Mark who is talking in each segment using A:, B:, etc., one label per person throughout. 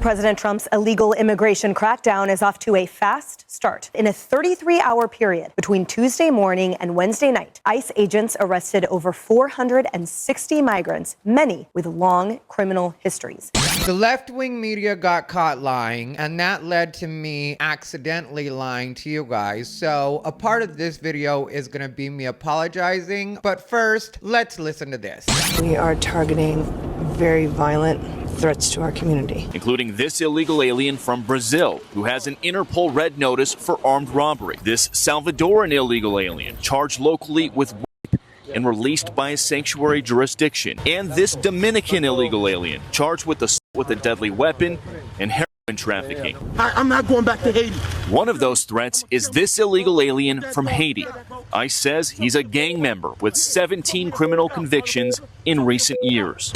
A: President Trump's illegal immigration crackdown is off to a fast start. In a 33-hour period between Tuesday morning and Wednesday night, ICE agents arrested over 460 migrants, many with long criminal histories.
B: The left-wing media got caught lying, and that led to me accidentally lying to you guys. So a part of this video is going to be me apologizing. But first, let's listen to this.
C: We are targeting very violent threats to our community,
D: including this illegal alien from Brazil who has an Interpol red notice for armed robbery. This Salvadoran illegal alien charged locally with rape and released by a sanctuary jurisdiction. And this Dominican illegal alien charged with a deadly weapon and heroin trafficking.
E: I'm not going back to Haiti.
D: One of those threats is this illegal alien from Haiti. ICE says he's a gang member with 17 criminal convictions in recent years.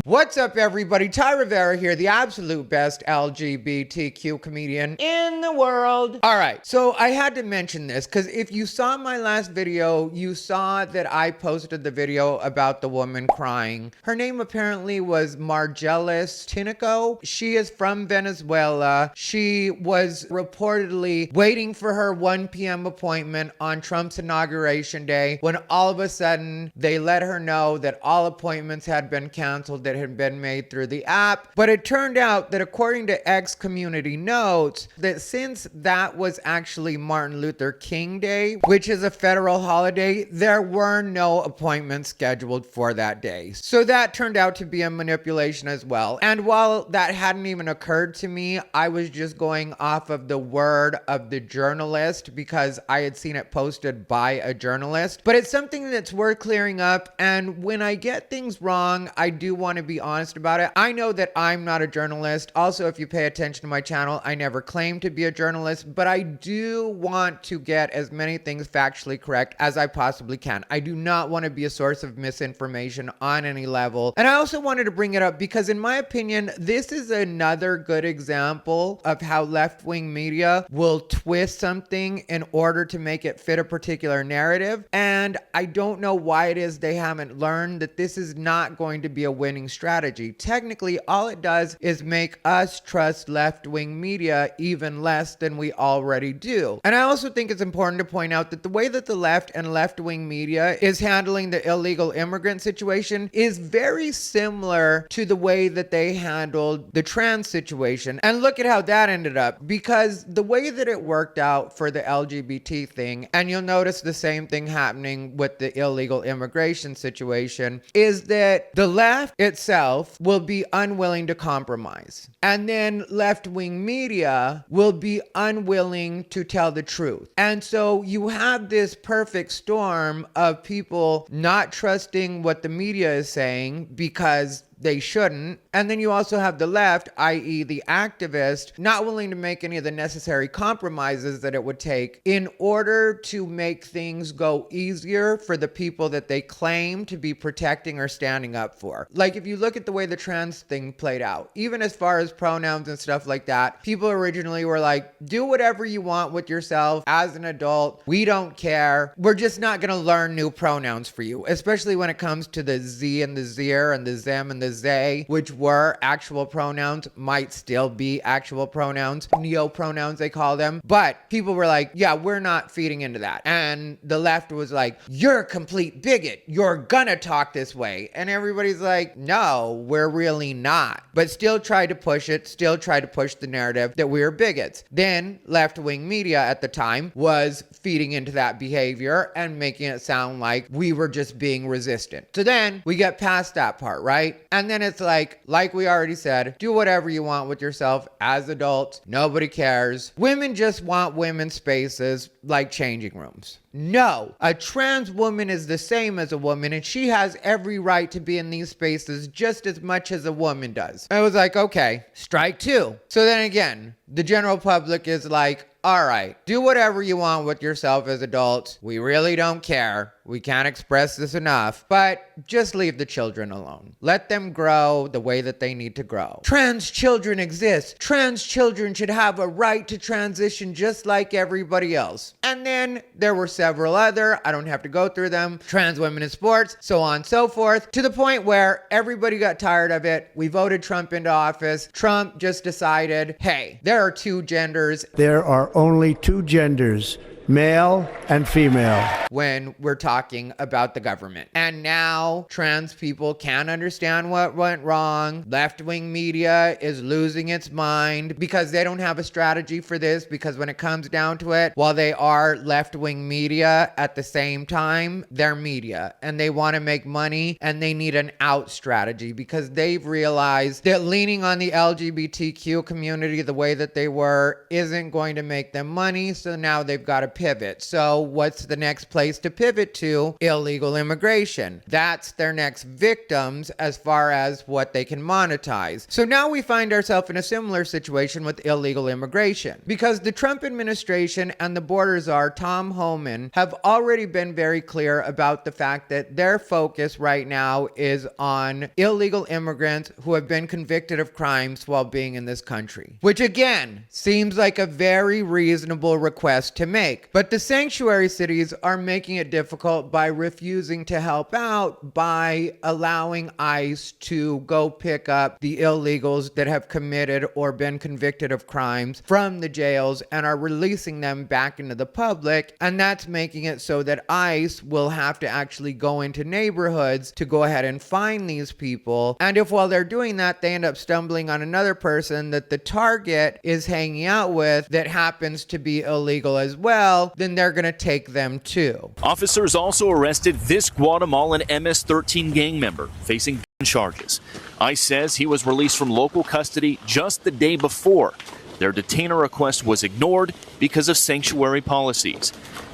B: What's up, everybody? Ty Rivera here, the absolute best LGBTQ comedian in the world. All right, so I had to mention this because if you saw my last video, you saw that I posted the video about the woman crying. Her name apparently was Margelis Tinoco. She is from Venezuela. She was reportedly waiting for her 1 p.m. appointment on Trump's inauguration day when all of a sudden they let her know that all appointments had been canceled that had been made through the app. But it turned out that according to X community notes, that since that was actually Martin Luther King Day, which is a federal holiday, there were no appointments scheduled for that day. So that turned out to be a manipulation as well. And while that hadn't even occurred to me, I was just going off of the word of the journalist because I had seen it posted by a journalist. But it's something that's worth clearing up. And when I get things wrong, I do want to be honest about it. I know that I'm not a journalist. Also, if you pay attention to my channel, I never claim to be a journalist, but I do want to get as many things factually correct as I possibly can. I do not want to be a source of misinformation on any level. And I also wanted to bring it up because in my opinion, this is another good example of how left-wing media will twist something in order to make it fit a particular narrative. And I don't know why it is they haven't learned that this is not going to be a winning strategy. Technically, all it does is make us trust left-wing media even less than we already do. And I also think it's important to point out that the way that the left and left-wing media is handling the illegal immigrant situation is very similar to the way that they handled the trans situation. And look at how that ended up, because the way that it worked out for the LGBT thing, and you'll notice the same thing happening with the illegal immigration situation, is that the left itself will be unwilling to compromise. And then left-wing media will be unwilling to tell the truth. And so you have this perfect storm of people not trusting what the media is saying because they shouldn't. And then you also have the left, i.e. the activist, not willing to make any of the necessary compromises that it would take in order to make things go easier for the people that they claim to be protecting or standing up for. Like if you look at the way the trans thing played out, even as far as pronouns and stuff like that, people originally were like, do whatever you want with yourself as an adult. We don't care. We're just not going to learn new pronouns for you, especially when it comes to the Z and the Zir and the Zem and the They, which were actual pronouns, might still be actual pronouns, neo-pronouns they call them. But people were like, yeah, we're not feeding into that. And the left was like, you're a complete bigot. You're gonna talk this way. And everybody's like, no, we're really not. But still tried to push it, still tried to push the narrative that we were bigots. Then left-wing media at the time was feeding into that behavior and making it sound like we were just being resistant. So then we get past that part, right? And then it's like we already said, do whatever you want with yourself as adults. Nobody cares. Women just want women's spaces like changing rooms. No, a trans woman is the same as a woman and she has every right to be in these spaces just as much as a woman does. I was like, okay, strike two. So then again, the general public is like, all right, do whatever you want with yourself as adults. We really don't care. We can't express this enough, but just leave the children alone. Let them grow the way that they need to grow. Trans children exist. Trans children should have a right to transition just like everybody else. And then there were several other, I don't have to go through them, trans women in sports, so on and so forth, to the point where everybody got tired of it. We voted Trump into office. Trump just decided, hey, there are two genders.
F: There are only two genders, male and female,
B: when we're talking about the government. And now trans people can't understand what went wrong. Left-wing media is losing its mind because they don't have a strategy for this, because when it comes down to it, while they are left-wing media, at the same time, they're media and they want to make money and they need an out strategy because they've realized that leaning on the LGBTQ community the way that they were isn't going to make them money. So now they've got to pivot. So what's the next place to pivot to? Illegal immigration. That's their next victims as far as what they can monetize. So now we find ourselves in a similar situation with illegal immigration because the Trump administration and the Border Czar Tom Homan have already been very clear about the fact that their focus right now is on illegal immigrants who have been convicted of crimes while being in this country, which again seems like a very reasonable request to make. But the sanctuary cities are making it difficult by refusing to help out by allowing ICE to go pick up the illegals that have committed or been convicted of crimes from the jails and are releasing them back into the public. And that's making it so that ICE will have to actually go into neighborhoods to go ahead and find these people. And if while they're doing that, they end up stumbling on another person that the target is hanging out with that happens to be illegal as well, then they're going to take them too.
D: Officers also arrested this Guatemalan MS-13 gang member facing gun charges. ICE says he was released from local custody just the day before. Their detainer request was ignored because of sanctuary policies.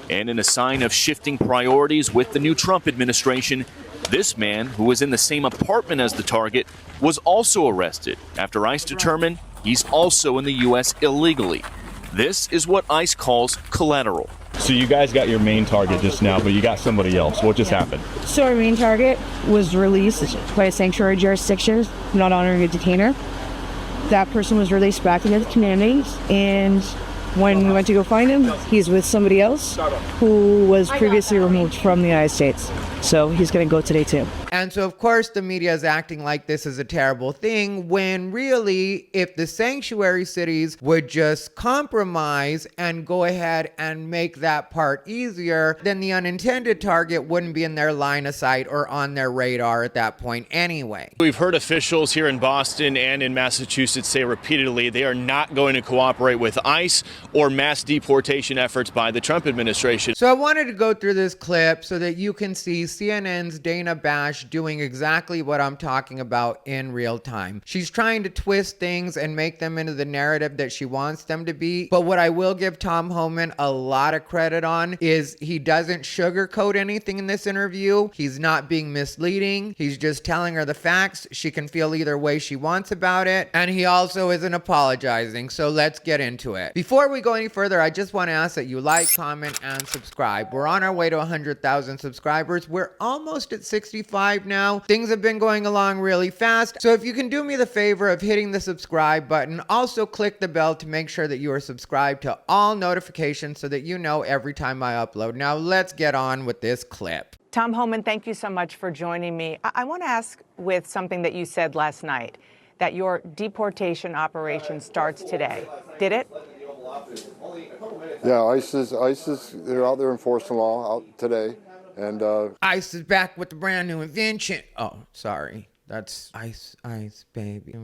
D: And in a sign of shifting priorities with the new Trump administration, this man, who was in the same apartment as the target, was also arrested after ICE determined he's also in the U.S. illegally. This is what ICE calls collateral.
G: So you guys got your main target just now, but you got somebody else. What just happened?
H: So our main target was released by a sanctuary jurisdiction, not honoring a detainer. That person was released back into the community, and when we went to go find him, he's with somebody else who was previously removed from the United States. So he's going to go today too.
B: And so, of course, the media is acting like this is a terrible thing, when really, if the sanctuary cities would just compromise and go ahead and make that part easier, then the unintended target wouldn't be in their line of sight or on their radar at that point anyway.
I: We've heard officials here in Boston and in Massachusetts say repeatedly they are not going to cooperate with ICE or mass deportation efforts by the Trump administration.
B: So I wanted to go through this clip so that you can see CNN's Dana Bash doing exactly what I'm talking about in real time. She's trying to twist things and make them into the narrative that she wants them to be. But what I will give Tom Homan a lot of credit on is he doesn't sugarcoat anything in this interview. He's not being misleading. He's just telling her the facts. She can feel either way she wants about it. And he also isn't apologizing. So let's get into it. Before we go any further, I just want to ask that you like, comment, and subscribe. We're on our way to 100,000 subscribers. We're almost at 65 now. Things have been going along really fast. So if you can do me the favor of hitting the subscribe button, also click the bell to make sure that you are subscribed to all notifications so that you know every time I upload. Now let's get on with this clip.
J: Tom Homan, thank you so much for joining me. I want to ask with something that you said last night, that your deportation operation starts today. Did it?
K: Yeah, ISIS, they're out there enforcing law out today. And
B: ICE is back with the brand new invention. Oh, sorry. That's ICE, baby.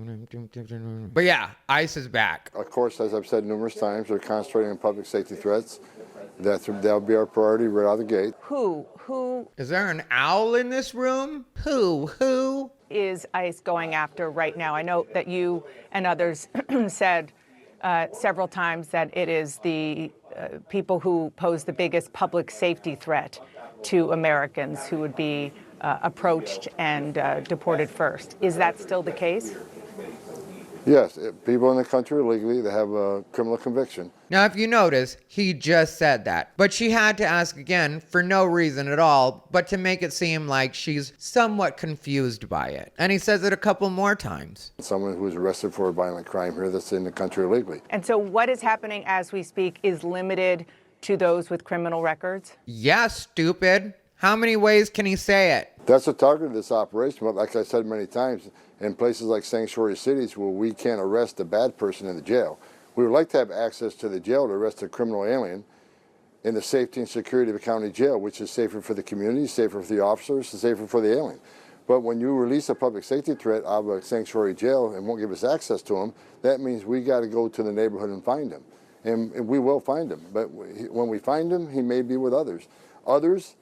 B: But yeah, ICE is back.
K: Of course, as I've said numerous times, they're concentrating on public safety threats. That'll be our priority right out of the gate.
J: Who
B: Is there an owl in this room? Who
J: is ICE going after right now? I know that you and others said several times that it is the people who pose the biggest public safety threat to Americans who would be approached and deported first. Is that still the case?
K: Yes, people in the country illegally that have a criminal conviction.
B: Now, if you notice, he just said that. But she had to ask again for no reason at all, but to make it seem like she's somewhat confused by it. And he says it a couple more times.
K: Someone who's arrested for a violent crime here that's in the country illegally.
J: And so what is happening as we speak is limited to those with criminal records?
B: Yeah, stupid. How many ways can he say it?
K: That's the target of this operation. But like I said many times, in places like sanctuary cities where we can't arrest a bad person in the jail, we would like to have access to the jail to arrest a criminal alien in the safety and security of a county jail, which is safer for the community, safer for the officers, and safer for the alien. But when you release a public safety threat out of a sanctuary jail and won't give us access to him, that means we got to go to the neighborhood and find him. And we will find him. But when we find him, he may be with others. Others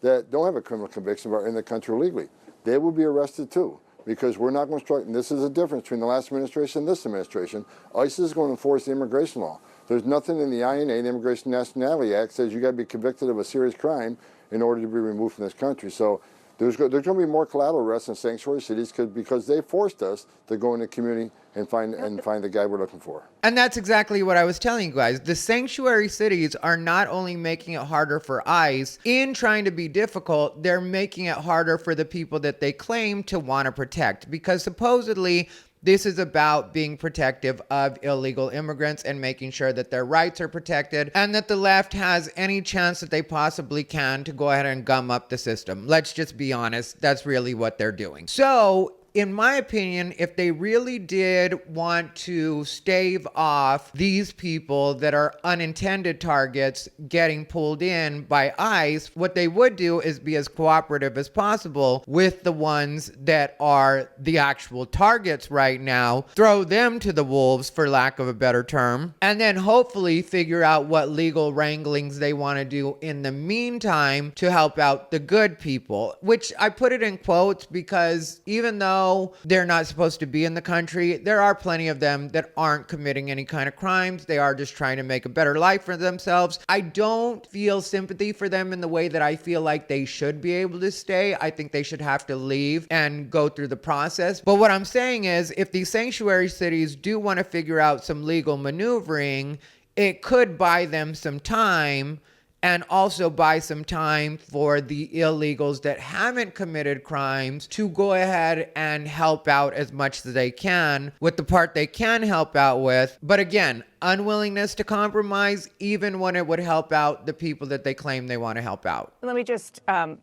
K: that don't have a criminal conviction but are in the country illegally, they will be arrested too. Because we're not going to strike, and this is the difference between the last administration and this administration. ICE is going to enforce the immigration law. There's nothing in the INA, the Immigration Nationality Act, says you got to be convicted of a serious crime in order to be removed from this country. So there's going to be more collateral arrests in sanctuary cities because they forced us to go in the community and find the guy we're looking for.
B: And that's exactly what I was telling you guys. The sanctuary cities are not only making it harder for ICE in trying to be difficult, they're making it harder for the people that they claim to want to protect. Because supposedly this is about being protective of illegal immigrants and making sure that their rights are protected and that the left has any chance that they possibly can to go ahead and gum up the system. Let's just be honest. That's really what they're doing. So, in my opinion, if they really did want to stave off these people that are unintended targets getting pulled in by ICE, what they would do is be as cooperative as possible with the ones that are the actual targets right now, throw them to the wolves, for lack of a better term, and then hopefully figure out what legal wranglings they want to do in the meantime to help out the good people, which I put it in quotes because even though they're not supposed to be in the country, there are plenty of them that aren't committing any kind of crimes. They are just trying to make a better life for themselves. I don't feel sympathy for them in the way that I feel like they should be able to stay. I think they should have to leave and go through the process. But what I'm saying is, if these sanctuary cities do want to figure out some legal maneuvering, it could buy them some time and also buy some time for the illegals that haven't committed crimes to go ahead and help out as much as they can with the part they can help out with. But again, unwillingness to compromise even when it would help out the people that they claim they want to help out.
J: Let me just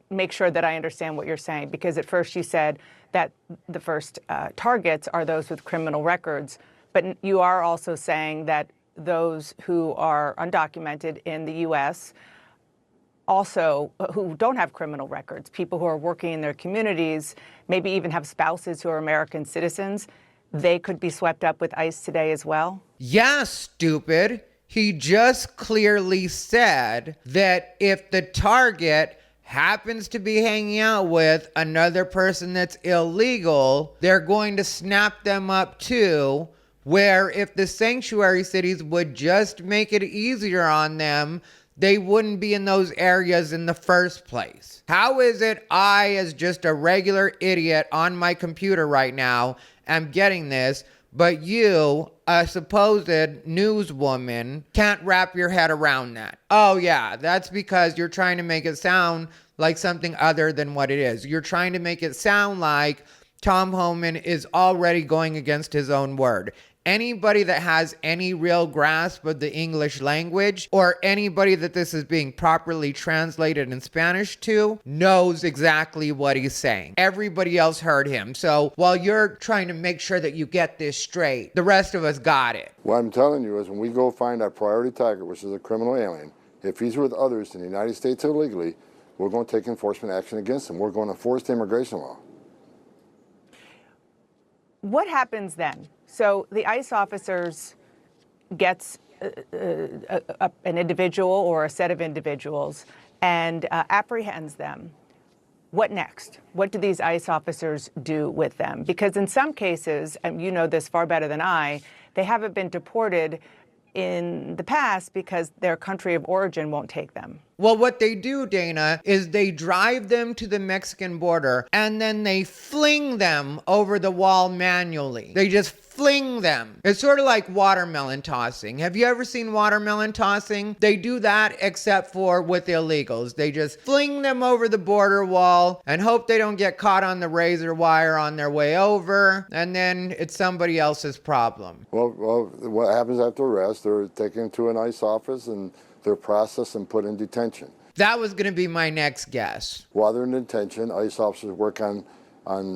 J: make sure that I understand what you're saying, because at first you said that the first targets are those with criminal records, but you are also saying that those who are undocumented in the U.S., also who don't have criminal records, people who are working in their communities, maybe even have spouses who are American citizens, they could be swept up with ICE today as well?
B: Yeah, stupid. He just clearly said that if the target happens to be hanging out with another person that's illegal, they're going to snap them up too. Where if the sanctuary cities would just make it easier on them, they wouldn't be in those areas in the first place. How is it I, as just a regular idiot on my computer right now, am getting this, but you, a supposed newswoman, can't wrap your head around that? Oh yeah, that's because you're trying to make it sound like something other than what it is. You're trying to make it sound like Tom Homan is already going against his own word. Anybody that has any real grasp of the English language, or anybody that this is being properly translated in Spanish to, knows exactly what he's saying. Everybody else heard him. So while you're trying to make sure that you get this straight, the rest of us got it.
K: What I'm telling you is when we go find our priority target, which is a criminal alien, if he's with others in the United States illegally, we're going to take enforcement action against him. We're going to enforce the immigration law.
J: What happens then? So the ICE officers gets an individual or a set of individuals and apprehends them. What next? What do these ICE officers do with them? Because in some cases, and you know this far better than I, they haven't been deported in the past because their country of origin won't take them.
B: Well, what they do, Dana, is they drive them to the Mexican border and then they fling them over the wall manually. They just fling them. It's sort of like watermelon tossing. Have you ever seen watermelon tossing? They do that except for with illegals. They just fling them over the border wall and hope they don't get caught on the razor wire on their way over, and then it's somebody else's problem.
K: Well, what happens after arrest? They're taken to an ICE office and they're processed and put in detention.
B: That was going to be my next guess.
K: While they're in detention, ICE officers work on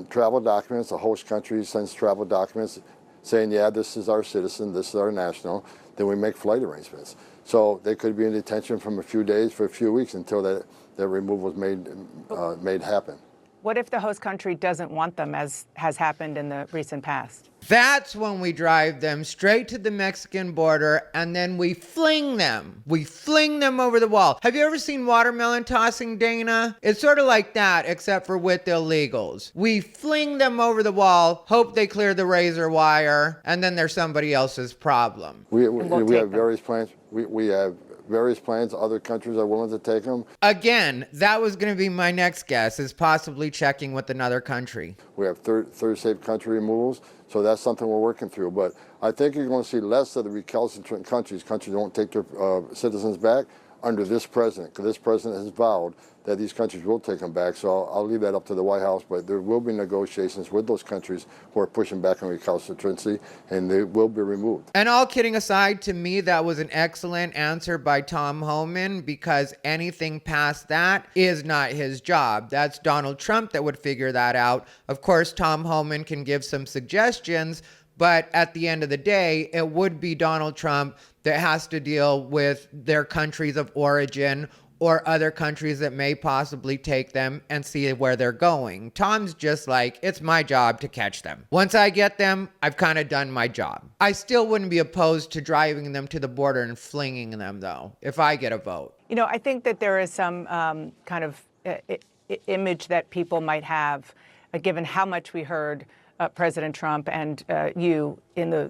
K: travel documents. The host country sends travel documents saying, yeah, this is our citizen, this is our national. Then we make flight arrangements. So they could be in detention from a few days for a few weeks until that removal was made happen.
J: What if the host country doesn't want them, as has happened in the recent past?
B: That's when we drive them straight to the Mexican border and then we fling them. We fling them over the wall. Have you ever seen watermelon tossing, Dana? It's sort of like that, except for with illegals. We fling them over the wall, hope they clear the razor wire, and then they're somebody else's problem.
K: We have various plans. We have various plans. Other countries are willing to take them.
B: Again, that was going to be my next guess, is possibly checking with another country.
K: We have third safe country removals, so that's something we're working through. But I think you're going to see less of the recalcitrant countries. Countries don't take their citizens back under this president, because this president has vowed that these countries will take them back. So I'll leave that up to the White House, but there will be negotiations with those countries who are pushing back on recalcitrancy, and they will be removed.
B: And all kidding aside, to me, that was an excellent answer by Tom Homan, because anything past that is not his job. That's Donald Trump that would figure that out. Of course, Tom Homan can give some suggestions, but at the end of the day, it would be Donald Trump that has to deal with their countries of origin or other countries that may possibly take them and see where they're going. Tom's just like, it's my job to catch them. Once I get them, I've kind of done my job. I still wouldn't be opposed to driving them to the border and flinging them, though, if I get a vote.
J: You know, I think that there is some kind of image that people might have, given how much we heard President Trump and you in the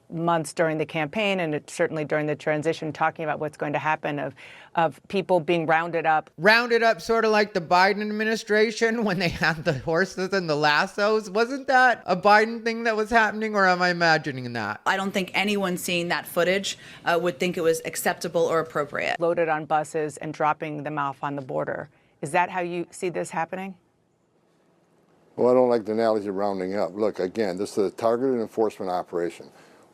J: months during the campaign, and certainly during the transition, talking about what's going to happen of people being rounded up.
B: Rounded up sort of like the Biden administration when they had the horses and the lassos. Wasn't that a Biden thing that was happening, or am I imagining that?
L: I don't think anyone seeing that footage would think it was acceptable or appropriate.
J: Loaded on buses and dropping them off on the border. Is that how you see this happening?
K: Well, I don't like the analogy of rounding up. Look, again, this is a targeted enforcement operation.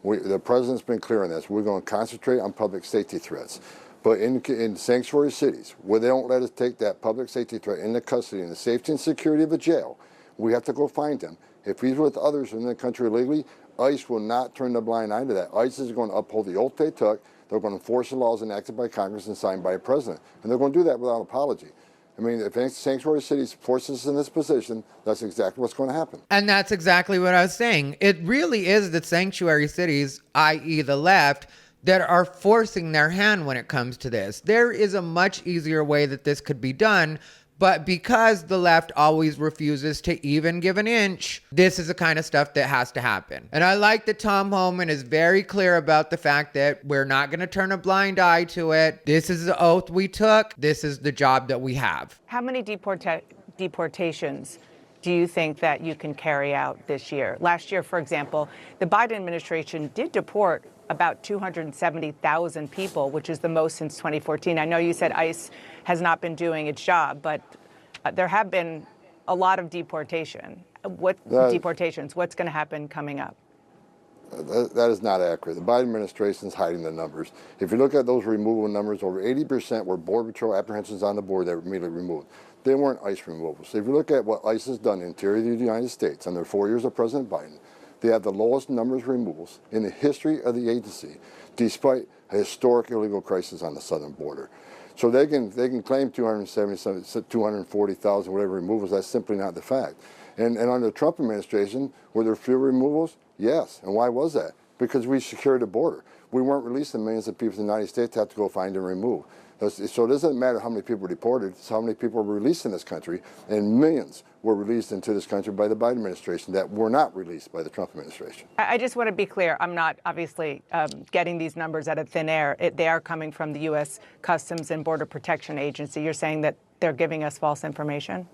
K: The president's been clear on this. We're going to concentrate on public safety threats. But in sanctuary cities, where they don't let us take that public safety threat into custody and the safety and security of a jail, we have to go find him. If he's with others in the country illegally, ICE will not turn a blind eye to that. ICE is going to uphold the oath they took. They're going to enforce the laws enacted by Congress and signed by a president. And they're going to do that without apology. I mean, if sanctuary cities force us in this position, that's exactly what's going to happen.
B: And that's exactly what I was saying. It really is the sanctuary cities, i.e. the left, that are forcing their hand when it comes to this. There is a much easier way that this could be done, but because the left always refuses to even give an inch, this is the kind of stuff that has to happen. And I like that Tom Homan is very clear about the fact that we're not going to turn a blind eye to it. This is the oath we took. This is the job that we have.
J: How many deportations do you think that you can carry out this year? Last year, for example, the Biden administration did deport about 270,000 people, which is the most since 2014. I know you said ICE has not been doing its job, but there have been a lot of deportations? What's going to happen coming up?
K: That is not accurate. The Biden administration is hiding the numbers. If you look at those removal numbers, over 80% were Border Patrol apprehensions on the border that were immediately removed. They weren't ICE removals. So if you look at what ICE has done in the interior of the United States under 4 years of President Biden, they have the lowest numbers of removals in the history of the agency, despite a historic illegal crisis on the southern border. So they can claim 240,000, whatever removals. That's simply not the fact. And under the Trump administration, were there fewer removals? Yes. And why was that? Because we secured the border. We weren't releasing millions of people in the United States to have to go find and remove. So it doesn't matter how many people were deported, it's how many people were released in this country, and millions were released into this country by the Biden administration that were not released by the Trump administration.
J: I just want to be clear. I'm not obviously getting these numbers out of thin air. They are coming from the U.S. Customs and Border Protection Agency. You're saying that they're giving us false information?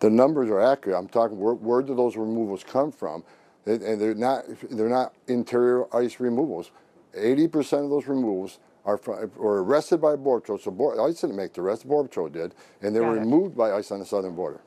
K: The numbers are accurate. I'm talking, where do those removals come from? And they're not interior ICE removals. 80% of those removals were arrested by Border Patrol. So ICE didn't make the arrest, Border Patrol did, and they were removed by ICE on the southern border.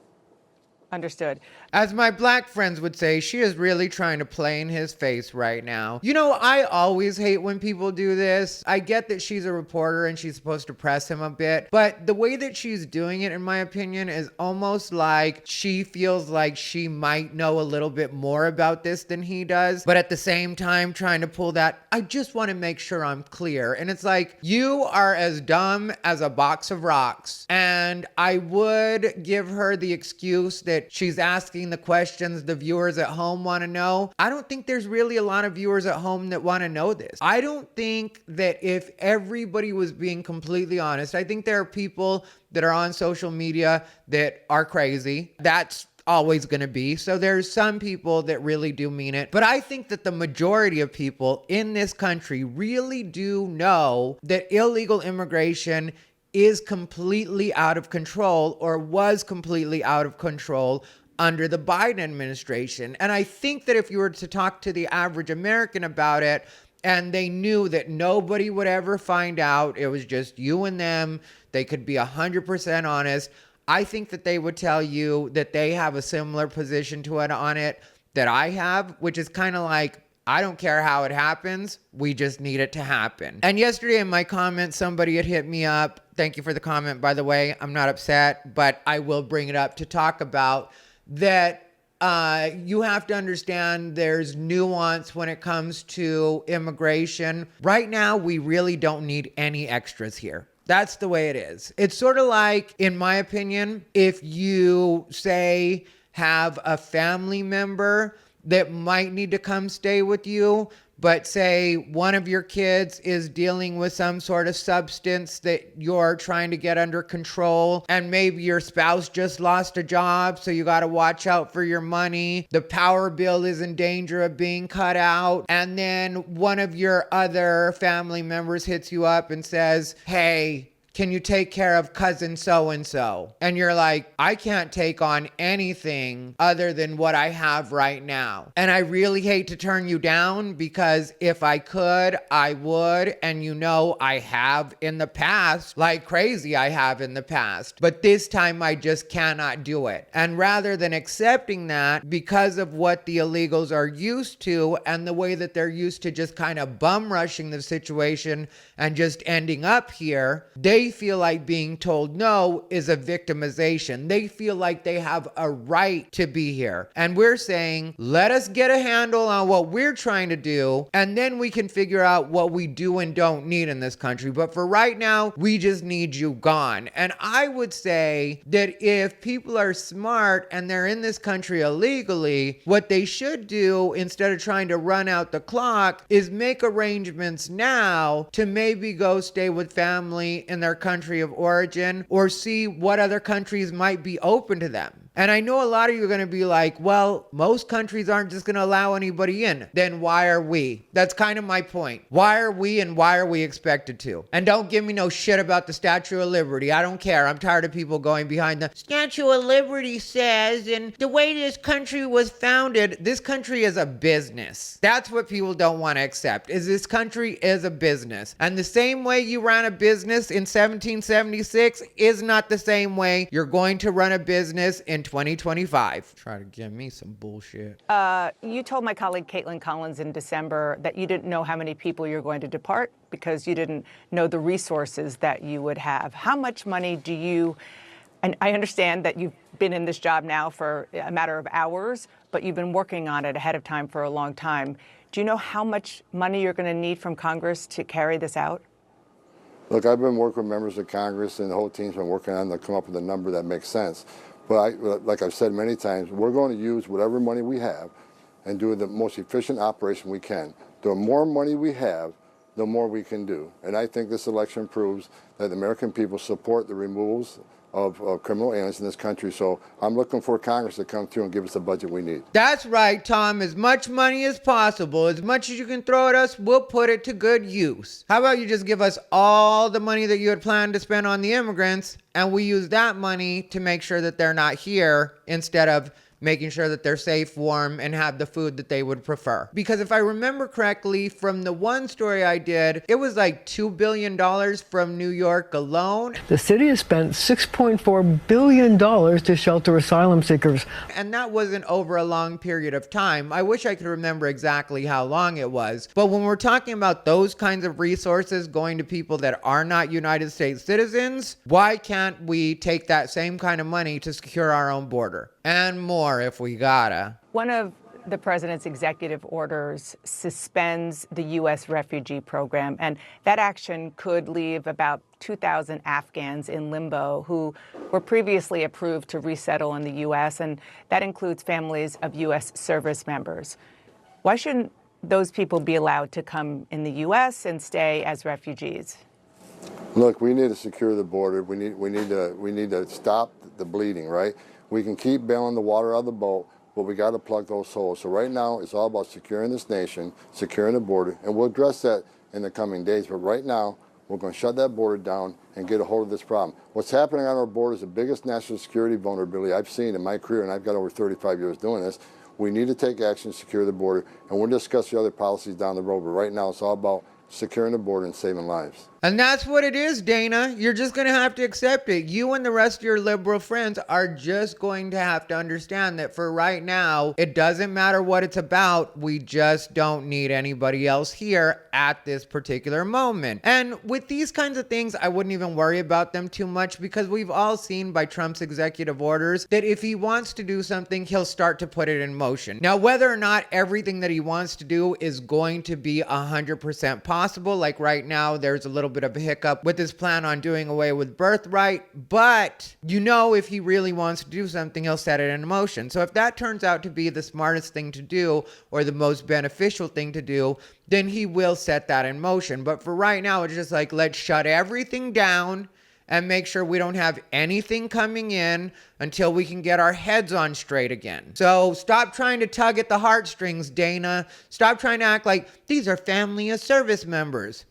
J: Understood.
B: As my black friends would say, she is really trying to play in his face right now. You know, I always hate when people do this. I get that she's a reporter and she's supposed to press him a bit, but the way that she's doing it, in my opinion, is almost like she feels like she might know a little bit more about this than he does, but at the same time trying to pull that, I just want to make sure I'm clear. And it's like, you are as dumb as a box of rocks. And I would give her the excuse that she's asking the questions the viewers at home want to know. I don't think there's really a lot of viewers at home that want to know this. I don't think that if everybody was being completely honest, I think there are people that are on social media that are crazy. That's always going to be. So there's some people that really do mean it. But I think that the majority of people in this country really do know that illegal immigration is completely out of control, or was completely out of control under the Biden administration. And I think that if you were to talk to the average American about it, and they knew that nobody would ever find out, it was just you and them, they could be 100% honest, I think that they would tell you that they have a similar position to it on it that I have, which is kind of like, I don't care how it happens. We just need it to happen. And yesterday in my comments, somebody had hit me up. Thank you for the comment, by the way. I'm not upset, but I will bring it up to talk about that. You have to understand there's nuance when it comes to immigration. Right now, we really don't need any extras here. That's the way it is. It's sort of like, in my opinion, if you say have a family member that might need to come stay with you, but say one of your kids is dealing with some sort of substance that you're trying to get under control, and maybe your spouse just lost a job, so you got to watch out for your money. The power bill is in danger of being cut out, and then one of your other family members hits you up and says, hey, can you take care of cousin so-and-so? And you're like, I can't take on anything other than what I have right now. And I really hate to turn you down, because if I could, I would. And you know, I have in the past, like crazy I have in the past. But this time I just cannot do it. And rather than accepting that, because of what the illegals are used to and the way that they're used to just kind of bum rushing the situation and just ending up here, they feel like being told no is a victimization. They feel like they have a right to be here. And we're saying, let us get a handle on what we're trying to do, and then we can figure out what we do and don't need in this country. But for right now, we just need you gone. And I would say that if people are smart and they're in this country illegally, what they should do, instead of trying to run out the clock, is make arrangements now to maybe go stay with family in their country of origin, or see what other countries might be open to them. And I know a lot of you are going to be like, well, most countries aren't just going to allow anybody in. Then why are we? That's kind of my point. Why are we, and why are we expected to? And don't give me no shit about the Statue of Liberty. I don't care. I'm tired of people going behind the Statue of Liberty says, and the way this country was founded. This country is a business. That's what people don't want to accept, is this country is a business. And the same way you ran a business in 1776 is not the same way you're going to run a business in 2025. Try to give me some bullshit.
J: You told my colleague Caitlin Collins in December that you didn't know how many people you're going to depart because you didn't know the resources that you would have. How much money do you, and I understand that you've been in this job now for a matter of hours, but you've been working on it ahead of time for a long time. Do you know how much money you're going to need from Congress to carry this out?
K: Look, I've been working with members of Congress, and the whole team's been working on to come up with a number that makes sense. But like I've said many times, we're going to use whatever money we have and do the most efficient operation we can. The more money we have, the more we can do. And I think this election proves that the American people support the removals of criminal aliens in this country. So I'm looking for Congress to come through and give us the budget we need.
B: That's right, Tom. As much money as possible, as much as you can throw at us, we'll put it to good use. How about you just give us all the money that you had planned to spend on the immigrants, and we use that money to make sure that they're not here, instead of making sure that they're safe, warm, and have the food that they would prefer. Because if I remember correctly, from the one story I did, it was like $2 billion from New York alone.
M: The city has spent $6.4 billion to shelter asylum seekers.
B: And that wasn't over a long period of time. I wish I could remember exactly how long it was. But when we're talking about those kinds of resources going to people that are not United States citizens, why can't we take that same kind of money to secure our own border? And more if we gotta.
J: One of the president's executive orders suspends the U.S. refugee program, and that action could leave about 2,000 Afghans in limbo who were previously approved to resettle in the U.S., and that includes families of U.S. service members. Why shouldn't those people be allowed to come in the U.S. and stay as refugees?
K: Look, we need to secure the border. We need to stop the bleeding, right? We can keep bailing the water out of the boat, but we got to plug those holes. So right now, it's all about securing this nation, securing the border, and we'll address that in the coming days. But right now, we're going to shut that border down and get a hold of this problem. What's happening on our border is the biggest national security vulnerability I've seen in my career, and I've got over 35 years doing this. We need to take action to secure the border, and we'll discuss the other policies down the road. But right now, it's all about securing the border and saving lives.
B: And that's what it is, Dana. You're just going to have to accept it. You and the rest of your liberal friends are just going to have to understand that for right now, it doesn't matter what it's about. We just don't need anybody else here at this particular moment. And with these kinds of things, I wouldn't even worry about them too much because we've all seen by Trump's executive orders that if he wants to do something, he'll start to put it in motion. Now, whether or not everything that he wants to do is going to be 100% possible, like right now, there's a little bit of a hiccup with his plan on doing away with birthright, but you know, if he really wants to do something, he'll set it in motion. So if that turns out to be the smartest thing to do or the most beneficial thing to do, then he will set that in motion. But for right now, it's just like, let's shut everything down and make sure we don't have anything coming in until we can get our heads on straight again. So stop trying to tug at the heartstrings, Dana. Stop trying to act like these are family of service members.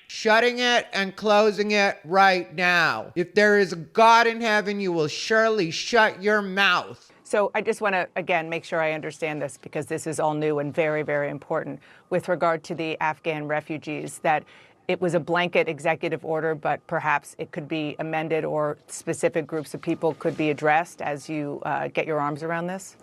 B: Shutting it and closing it right now. If there is a God in heaven, you will surely shut your mouth.
J: So I just want to, again, make sure I understand this because this is all new and very, very important with regard to the Afghan refugees, that it was a blanket executive order, but perhaps it could be amended or specific groups of people could be addressed as you get your arms around this?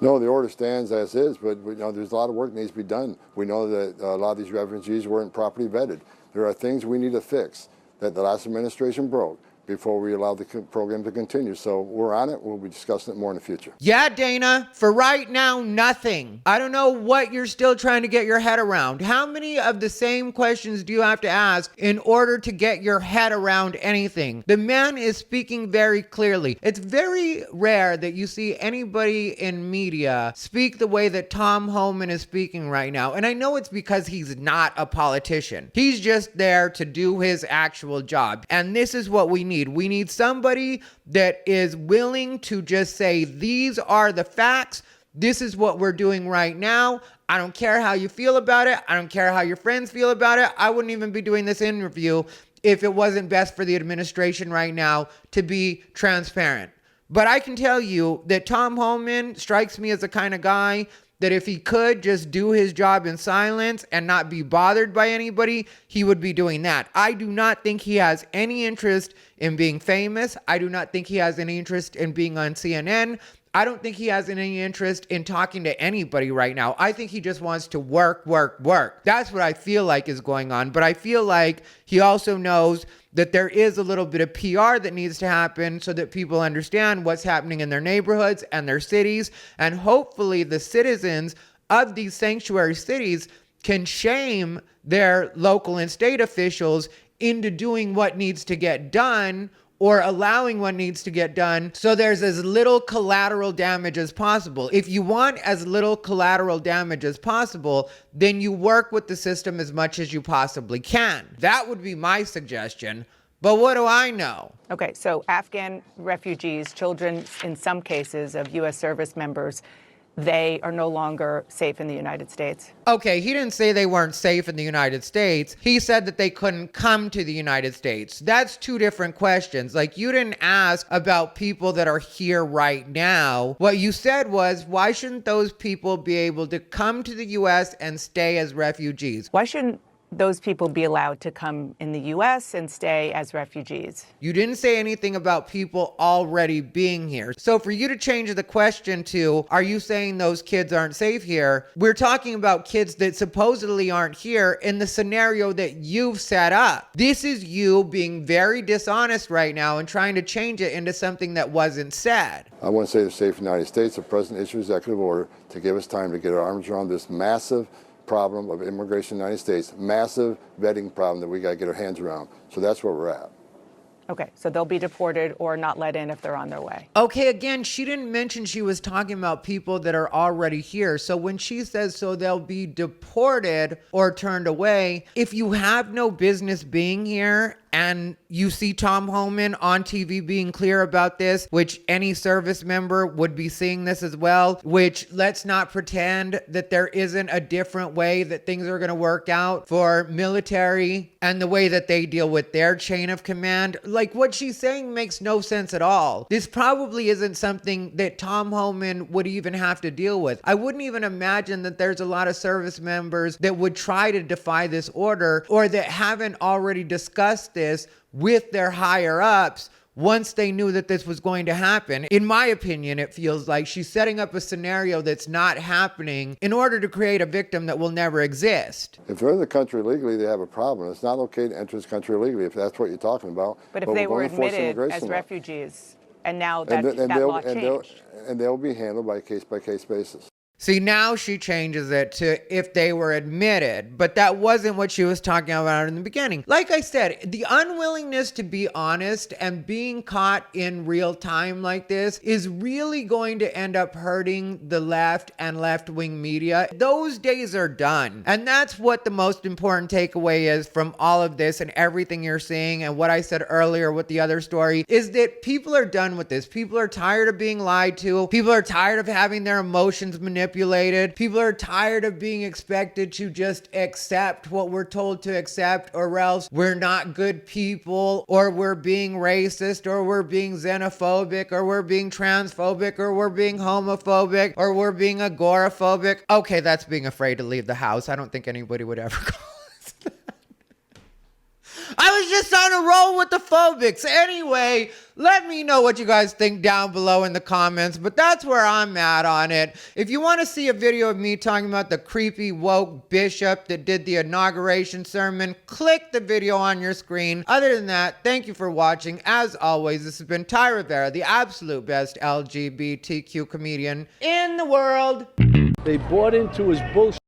K: No, the order stands as is, but there's a lot of work that needs to be done. We know that a lot of these refugees weren't properly vetted. There are things we need to fix that the last administration broke before we allow the program to continue. So we're on it. We'll be discussing it more in the future.
B: Yeah, Dana, for right now, nothing. I don't know what you're still trying to get your head around. How many of the same questions do you have to ask in order to get your head around anything? The man is speaking very clearly. It's very rare that you see anybody in media speak the way that Tom Homan is speaking right now. And I know it's because he's not a politician. He's just there to do his actual job. And this is what we need. We need somebody that is willing to just say, these are the facts. This is what we're doing right now. I don't care how you feel about it. I don't care how your friends feel about it. I wouldn't even be doing this interview if it wasn't best for the administration right now to be transparent. But I can tell you that Tom Homan strikes me as the kind of guy that if he could just do his job in silence and not be bothered by anybody, he would be doing that. I do not think he has any interest in being famous. I do not think he has any interest in being on CNN. I don't think he has any interest in talking to anybody right now. I think he just wants to work. That's what I feel like is going on. But I feel like he also knows that there is a little bit of PR that needs to happen so that people understand what's happening in their neighborhoods and their cities. And hopefully the citizens of these sanctuary cities can shame their local and state officials into doing what needs to get done or allowing what needs to get done so there's as little collateral damage as possible. If you want as little collateral damage as possible, then you work with the system as much as you possibly can. That would be my suggestion. But what do I know?
J: Okay, so Afghan refugees, children in some cases of U.S. service members, they are no longer safe in the United States.
B: Okay, he didn't say they weren't safe in the United States. He said that they couldn't come to the United States. That's two different questions. Like, you didn't ask about people that are here right now. What you said was, why shouldn't those people be able to come to the U.S. and stay as refugees?
J: Why shouldn't those people be allowed to come in the U.S. and stay as refugees?
B: You didn't say anything about people already being here. So for you to change the question to, are you saying those kids aren't safe here? We're talking about kids that supposedly aren't here in the scenario that you've set up. This is you being very dishonest right now and trying to change it into something that wasn't said.
K: I want to say they're safe in the United States. The President issued executive order to give us time to get our arms around this massive problem of immigration in the United States, massive vetting problem that we got to get our hands around. So that's where we're at.
J: Okay, so they'll be deported or not let in if they're on their way.
B: Okay, again, she didn't mention she was talking about people that are already here. So when she says so they'll be deported or turned away, if you have no business being here and you see Tom Homan on TV being clear about this, which any service member would be seeing this as well, which let's not pretend that there isn't a different way that things are going to work out for military and the way that they deal with their chain of command. Like, what she's saying makes no sense at all. This probably isn't something that Tom Homan would even have to deal with. I wouldn't even imagine that there's a lot of service members that would try to defy this order or that haven't already discussed this with their higher ups once they knew that this was going to happen. In my opinion, it feels like she's setting up a scenario that's not happening in order to create a victim that will never exist.
K: If they're in the country illegally, they have a problem. It's not okay to enter this country illegally if that's what you're talking about.
J: But if they were admitted as refugees and now that law changed.
K: And they'll be handled by case-by-case basis.
B: See, now she changes it to if they were admitted, but that wasn't what she was talking about in the beginning. Like I said, the unwillingness to be honest and being caught in real time like this is really going to end up hurting the left and left-wing media. Those days are done. And that's what the most important takeaway is from all of this and everything you're seeing and what I said earlier with the other story is that people are done with this. People are tired of being lied to. People are tired of having their emotions manipulated. People are tired of being expected to just accept what we're told to accept, or else we're not good people, or we're being racist, or we're being xenophobic, or we're being transphobic, or we're being homophobic, or we're being agoraphobic. Okay, that's being afraid to leave the house. I don't think anybody would ever call us that. I was just on a roll with the phobics. Anyway, let me know what you guys think down below in the comments, but that's where I'm at on it. If you want to see a video of me talking about the creepy woke bishop that did the inauguration sermon, click the video on your screen. Other than that, thank you for watching. As always, this has been Ty Rivera, the absolute best LGBTQ comedian in the world.
F: They bought into his bullshit.